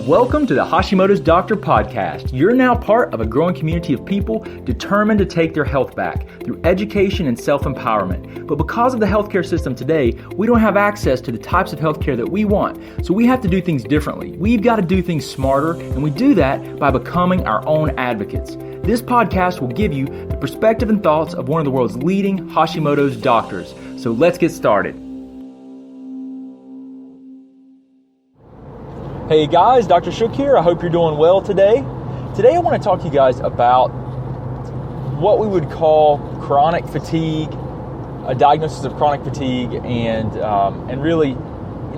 Welcome to the Hashimoto's Doctor Podcast. You're now part of a growing community of people determined to take their health back through education and self-empowerment. But because of the healthcare system today, we don't have access to the types of healthcare that we want. So we have to do things differently. We've got to do things smarter, and we do that by becoming our own advocates. This podcast will give you the perspective and thoughts of one of the world's leading Hashimoto's doctors. So let's get started. Hey guys, Dr. Shook here. I hope you're doing well today. Today I want to talk to you guys about what we would call chronic fatigue, a diagnosis of chronic fatigue, and really,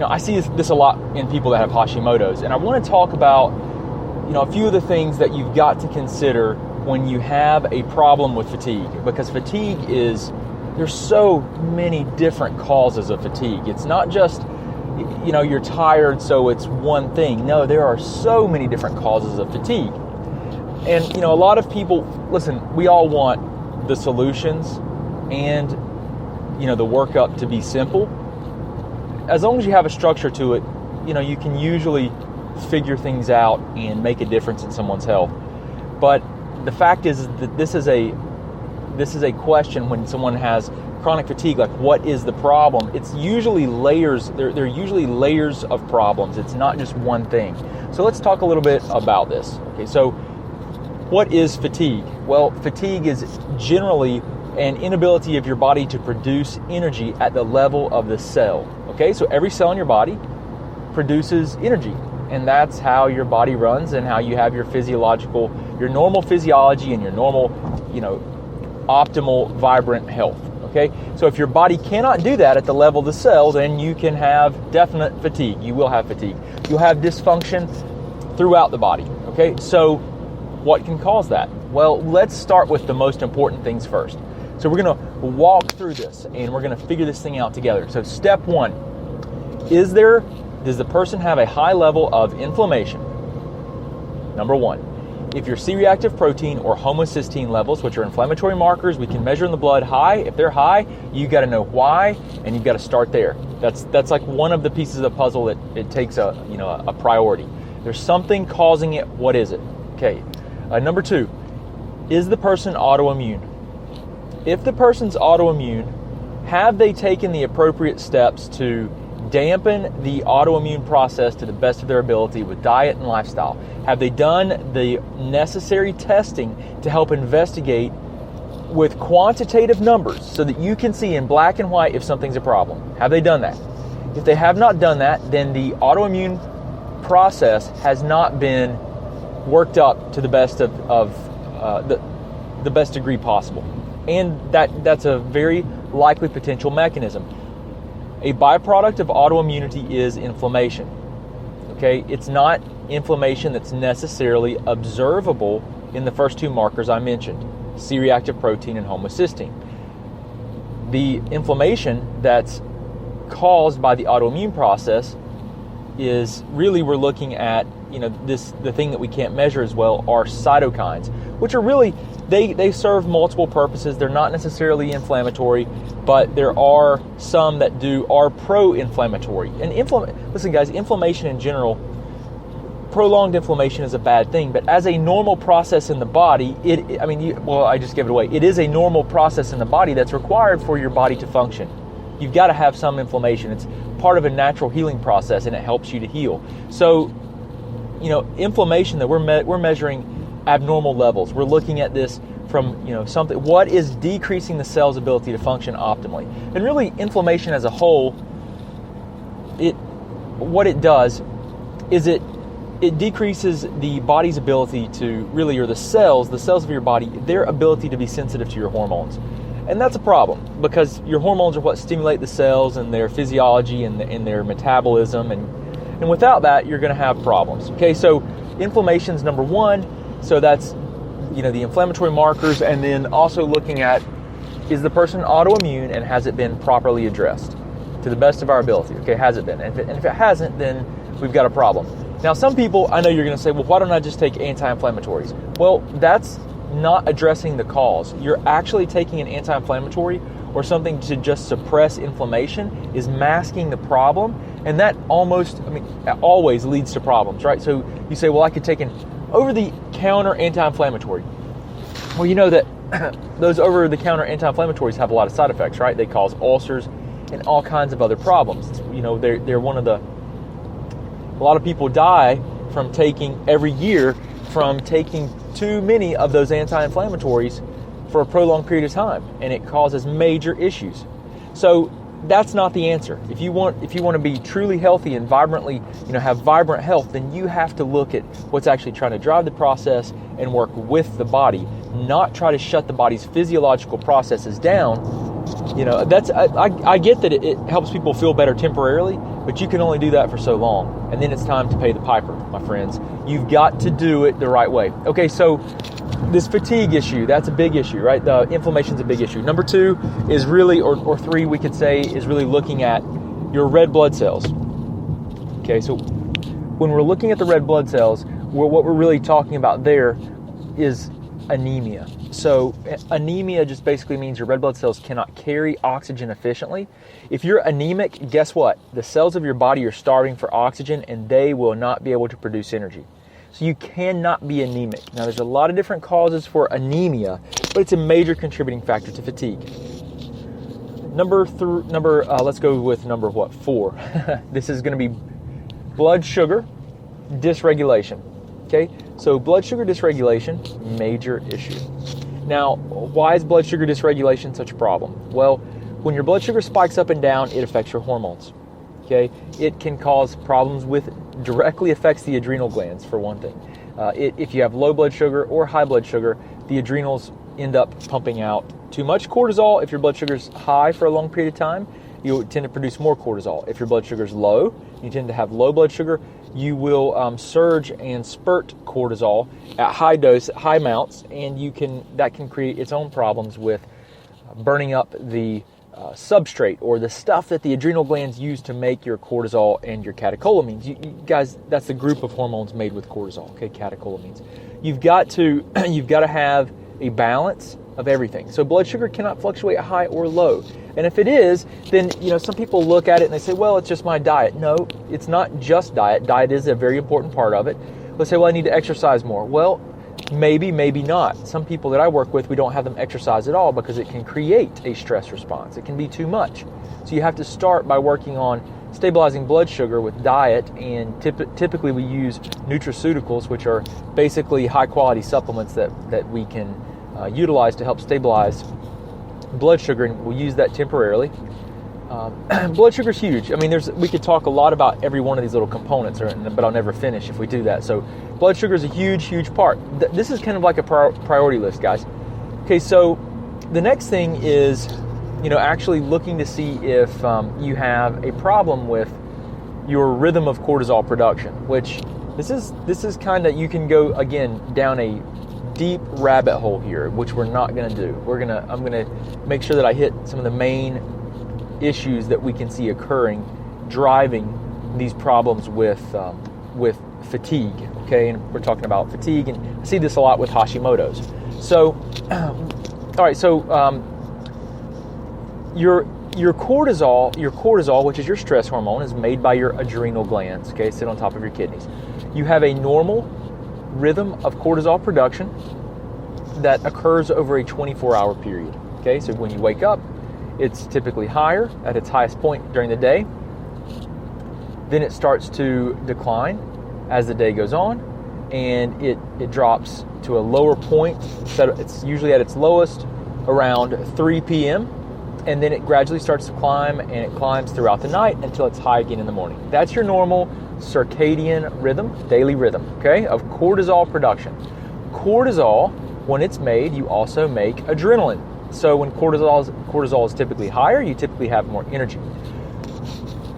I see this a lot in people that have Hashimoto's, and I want to talk about, a few of the things that you've got to consider when you have a problem with fatigue, because fatigue there's so many different causes of fatigue. It's not just you're tired, so it's one thing. No, there are so many different causes of fatigue. And, a lot of people, listen, we all want the solutions and, the workup to be simple. As long as you have a structure to it, you can usually figure things out and make a difference in someone's health. But the fact is that this is a question when someone has chronic fatigue, like what is the problem? It's usually layers. There are usually layers of problems. It's not just one thing. So let's talk a little bit about this. Okay, so what is fatigue? Well, fatigue is generally an inability of your body to produce energy at the level of the cell. Okay, so every cell in your body produces energy, and that's how your body runs and how you have your normal physiology and your normal, optimal, vibrant health. Okay, so if your body cannot do that at the level of the cell, then you can have definite fatigue. You will have fatigue. You'll have dysfunction throughout the body. Okay, so what can cause that? Well, let's start with the most important things first. So we're going to walk through this and we're going to figure this thing out together. So step one, does the person have a high level of inflammation? Number one. If your C-reactive protein or homocysteine levels, which are inflammatory markers we can measure in the blood, high, if they're high, you got to know why, and you've got to start there. That's like one of the pieces of the puzzle that it takes a priority. There's something causing it. What is it? Okay. Number two, is the person autoimmune? If the person's autoimmune, have they taken the appropriate steps to dampen the autoimmune process to the best of their ability with diet and lifestyle? Have they done the necessary testing to help investigate with quantitative numbers so that you can see in black and white if something's a problem? Have they done that? If they have not done that, then the autoimmune process has not been worked up to the best the best degree possible. And that's a very likely potential mechanism. A byproduct of autoimmunity is inflammation. Okay, it's not inflammation that's necessarily observable in the first two markers I mentioned, C-reactive protein and homocysteine. The inflammation that's caused by the autoimmune process is really, we're looking at, the thing that we can't measure as well are cytokines, which are really, they serve multiple purposes. They're not necessarily inflammatory, but there are some that are pro-inflammatory. And listen guys, inflammation in general, prolonged inflammation is a bad thing, but as a normal process in the body, I just gave it away. It is a normal process in the body that's required for your body to function. You've got to have some inflammation. It's part of a natural healing process, and it helps you to heal. So, inflammation that we're measuring abnormal levels. We're looking at this from, something, what is decreasing the cell's ability to function optimally. And really, inflammation as a whole, what it does is it decreases the body's ability to really, or the cells of your body, their ability to be sensitive to your hormones. And that's a problem, because your hormones are what stimulate the cells and their physiology and their metabolism. And without that, you're going to have problems. Okay, so inflammation's number one. So that's, the inflammatory markers, and then also looking at, is the person autoimmune and has it been properly addressed to the best of our ability? Okay, has it been? And if it hasn't, then we've got a problem. Now, some people, I know you're going to say, well, why don't I just take anti-inflammatories? Well, that's not addressing the cause. You're actually taking an anti-inflammatory or something to just suppress inflammation is masking the problem, and that always leads to problems, right? So you say, well, I could take an over-the-counter anti-inflammatory. Well, you know that those over-the-counter anti-inflammatories have a lot of side effects, right? They cause ulcers and all kinds of other problems. You know, they're a lot of people die from every year from taking too many of those anti-inflammatories for a prolonged period of time, and it causes major issues. So that's not the answer. If you want to be truly healthy and vibrantly, have vibrant health, then you have to look at what's actually trying to drive the process and work with the body, not try to shut the body's physiological processes down. I get that it helps people feel better temporarily, but you can only do that for so long, and then it's time to pay the piper, my friends. You've got to do it the right way. Okay, so this fatigue issue, that's a big issue, right? The inflammation's a big issue. Number 2 is really, or 3 we could say, is really looking at your red blood cells. Okay, so when we're looking at the red blood cells, what we're really talking about there is anemia. So anemia just basically means your red blood cells cannot carry oxygen efficiently. If you're anemic, guess what? The cells of your body are starving for oxygen, and they will not be able to produce energy. So you cannot be anemic. Now, there's a lot of different causes for anemia, but it's a major contributing factor to fatigue. Let's go with number 4. This is going to be blood sugar dysregulation. Okay, so blood sugar dysregulation, major issue. Now, why is blood sugar dysregulation such a problem? Well, when your blood sugar spikes up and down, it affects your hormones. Okay, it can cause problems directly affects the adrenal glands, for one thing. If you have low blood sugar or high blood sugar, the adrenals end up pumping out too much cortisol. If your blood sugar is high for a long period of time, you tend to produce more cortisol. If your blood sugar is low, you tend to have low blood sugar. You will surge and spurt cortisol at high amounts, and that can create its own problems with burning up the substrate, or the stuff that the adrenal glands use to make your cortisol and your catecholamines. You guys, that's the group of hormones made with cortisol. Okay, catecholamines. You've got to have a balance of everything. So blood sugar cannot fluctuate high or low. And if it is, then some people look at it and they say, well, it's just my diet. No, it's not just diet. Diet is a very important part of it. Let's say, well, I need to exercise more. Well, maybe not. Some people that I work with, we don't have them exercise at all because it can create a stress response. It can be too much. So you have to start by working on stabilizing blood sugar with diet, and typically we use nutraceuticals, which are basically high-quality supplements that we can utilize to help stabilize blood sugar, and we'll use that temporarily. Blood sugar is huge. I mean, we could talk a lot about every one of these little components, but I'll never finish if we do that. So blood sugar is a huge part. This is kind of like a priority list, guys. Okay, so the next thing is, actually looking to see if you have a problem with your rhythm of cortisol production, which this is kind of, you can go, again, down a deep rabbit hole here, which we're not going to do. I'm going to make sure that I hit some of the main issues that we can see occurring, driving these problems with fatigue. Okay, and we're talking about fatigue, and I see this a lot with Hashimoto's. So, all right, so your cortisol, which is your stress hormone, is made by your adrenal glands. Okay, sit on top of your kidneys. You have a normal rhythm of cortisol production that occurs over a 24-hour period. Okay, so when you wake up, it's typically higher at its highest point during the day. Then it starts to decline as the day goes on, and it drops to a lower point. So it's usually at its lowest around 3 p.m., and then it gradually starts to climb, and it climbs throughout the night until it's high again in the morning. That's your normal circadian rhythm, daily rhythm, okay, of cortisol production. Cortisol, when it's made, you also make adrenaline. So when cortisol is typically higher, you typically have more energy.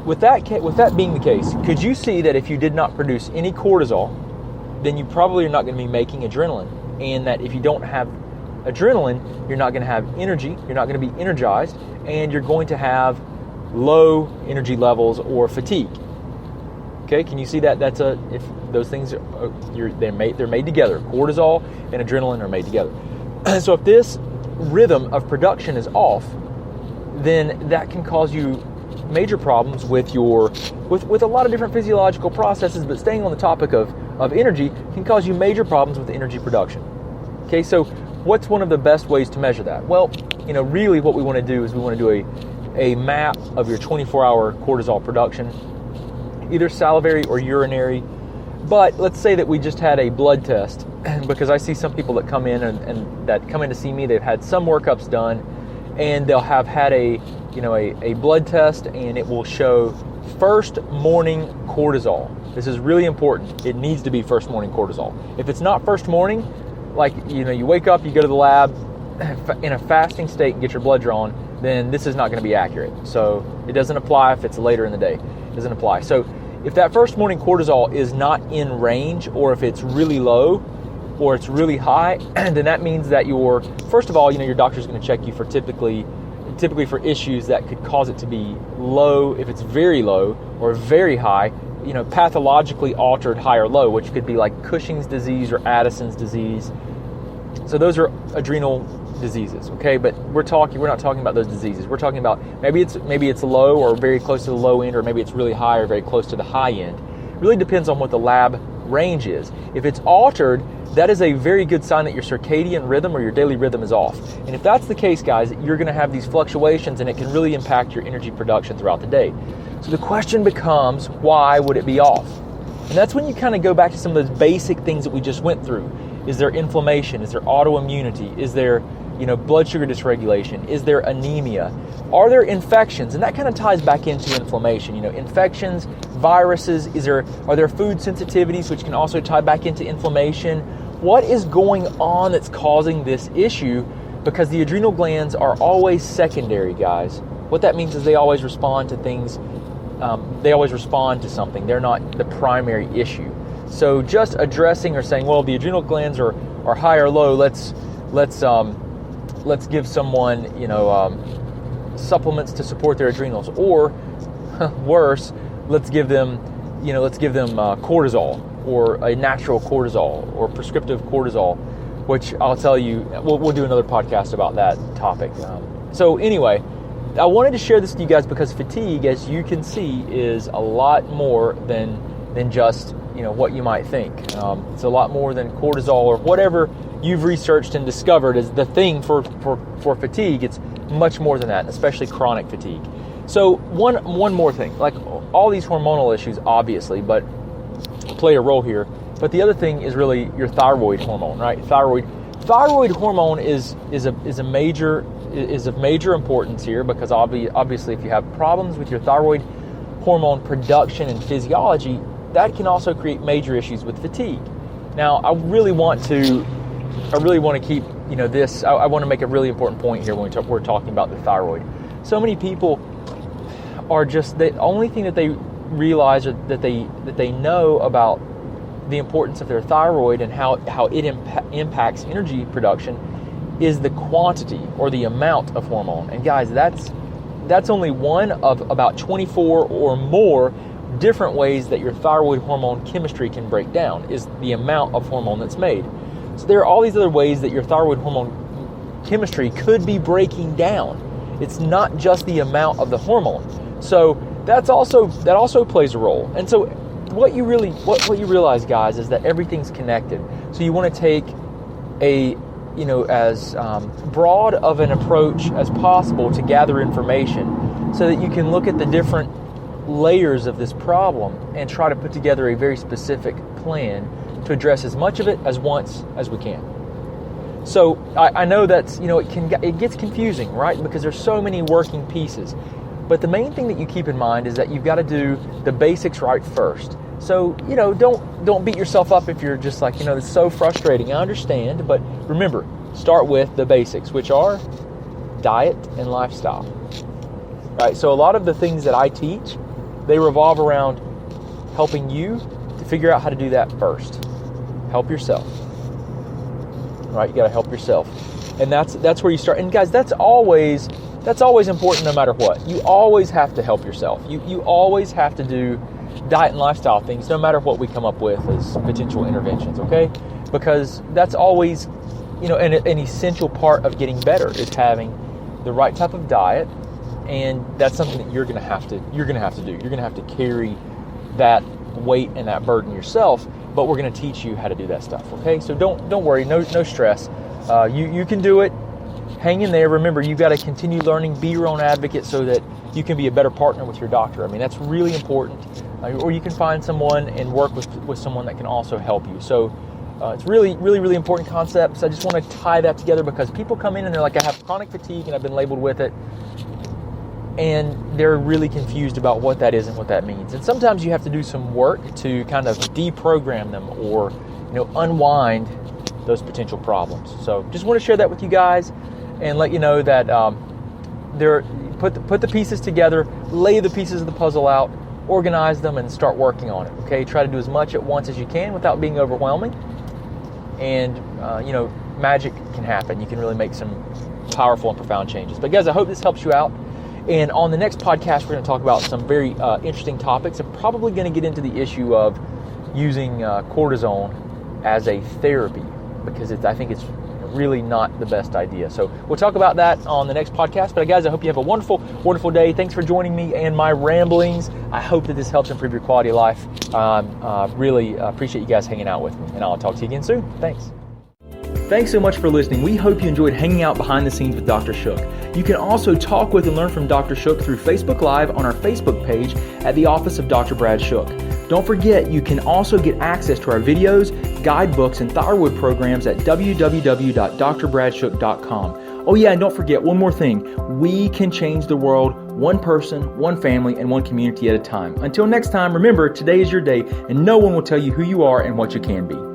With that being the case, could you see that if you did not produce any cortisol, then you probably are not going to be making adrenaline, and that if you don't have adrenaline, you're not going to have energy, you're not going to be energized, and you're going to have low energy levels or fatigue. Okay, can you see that? If those things they're made together. Cortisol and adrenaline are made together. So if this rhythm of production is off, then that can cause you major problems with a lot of different physiological processes. But staying on the topic of energy can cause you major problems with energy production. Okay, so what's one of the best ways to measure that? Well, really what we want to do is we want to do a map of your 24-hour cortisol production, either salivary or urinary. But let's say that we just had a blood test, because I see some people that come in and that come in to see me, they've had some workups done, and they'll have had a blood test, and it will show first morning cortisol. This is really important. It needs to be first morning cortisol. If it's not first morning, like, you wake up, you go to the lab in a fasting state and get your blood drawn, then this is not going to be accurate. So it doesn't apply if it's later in the day. It doesn't apply. So if that first morning cortisol is not in range, or if it's really low or it's really high, then that means that first of all, your doctor's going to check you for typically for issues that could cause it to be low. If it's very low or very high, pathologically altered high or low, which could be like Cushing's disease or Addison's disease. So those are adrenal diseases, okay? But we're not talking about those diseases. We're talking about maybe it's low or very close to the low end, or maybe it's really high or very close to the high end. It really depends on what the lab range is. If it's altered, that is a very good sign that your circadian rhythm or your daily rhythm is off. And if that's the case, guys, you're going to have these fluctuations, and it can really impact your energy production throughout the day. So the question becomes, why would it be off? And that's when you kind of go back to some of those basic things that we just went through. Is there inflammation? Is there autoimmunity? Is there, blood sugar dysregulation? Is there anemia? Are there infections? And that kind of ties back into inflammation. Infections, viruses. Are there food sensitivities, which can also tie back into inflammation? What is going on that's causing this issue? Because the adrenal glands are always secondary, guys. What that means is they always respond to things. They always respond to something. They're not the primary issue. So just addressing or saying, well, the adrenal glands are high or low, let's give someone, supplements to support their adrenals, or worse, let's give them cortisol, or a natural cortisol, or prescriptive cortisol, which I'll tell you, we'll do another podcast about that topic. So anyway, I wanted to share this with you guys because fatigue, as you can see, is a lot more than just what you might think. It's a lot more than cortisol or whatever you've researched and discovered is the thing for fatigue. It's much more than that, and especially chronic fatigue. So one more thing, like all these hormonal issues obviously, but play a role here. But the other thing is really your thyroid hormone, right? Thyroid hormone is of major importance here, because obviously if you have problems with your thyroid hormone production and physiology, that can also create major issues with fatigue. Now, I really want to keep this. I want to make a really important point here when we're talking about the thyroid. So many people are just the only thing that they realize, or that they know about the importance of their thyroid and how it impacts energy production is the quantity or the amount of hormone. And guys, that's only one of about 24 or more different ways that your thyroid hormone chemistry can break down, is the amount of hormone that's made. So there are all these other ways that your thyroid hormone chemistry could be breaking down. It's not just the amount of the hormone. So that also plays a role. And so what you realize, guys, is that everything's connected. So you want to take as broad of an approach as possible to gather information, so that you can look at the different layers of this problem and try to put together a very specific plan to address as much of it as once as we can. So I know that's, it gets confusing, right? Because there's so many working pieces. But the main thing that you keep in mind is that you've got to do the basics right first. So, don't beat yourself up if you're just like, it's so frustrating. I understand, but remember, start with the basics, which are diet and lifestyle. Right? So a lot of the things that I teach, they revolve around helping you to figure out how to do that first. Help yourself. Right? You got to help yourself. And that's where you start. And guys, that's always important no matter what. You always have to help yourself. You always have to do diet and lifestyle things no matter what we come up with as potential interventions, okay? Because that's always, an essential part of getting better is having the right type of diet and that's something that you're going to have to do. You're going to have to carry that weight and that burden yourself, but we're going to teach you how to do that stuff. Okay, so don't worry, no stress. You can do it. Hang in there. Remember, you've got to continue learning. Be your own advocate so that you can be a better partner with your doctor. I mean, that's really important. Or you can find someone and work with someone that can also help you. So it's really important concepts. I just want to tie that together because people come in and they're like, I have chronic fatigue and I've been labeled with it. And they're really confused about what that is and what that means. And sometimes you have to do some work to kind of deprogram them or, unwind those potential problems. So just want to share that with you guys and let you know that put the pieces together, lay the pieces of the puzzle out, organize them, and start working on it. Okay, try to do as much at once as you can without being overwhelming. And magic can happen. You can really make some powerful and profound changes. But guys, I hope this helps you out. And on the next podcast, we're going to talk about some very interesting topics. I'm probably going to get into the issue of using cortisone as a therapy because I think it's really not the best idea. So we'll talk about that on the next podcast. But guys, I hope you have a wonderful, wonderful day. Thanks for joining me and my ramblings. I hope that this helps improve your quality of life. Really appreciate you guys hanging out with me. And I'll talk to you again soon. Thanks. Thanks so much for listening. We hope you enjoyed hanging out behind the scenes with Dr. Shook. You can also talk with and learn from Dr. Shook through Facebook Live on our Facebook page at the Office of Dr. Brad Shook. Don't forget, you can also get access to our videos, guidebooks, and thyroid programs at www.drbradshook.com. Oh yeah, and don't forget one more thing. We can change the world one person, one family, and one community at a time. Until next time, remember, today is your day, and no one will tell you who you are and what you can be.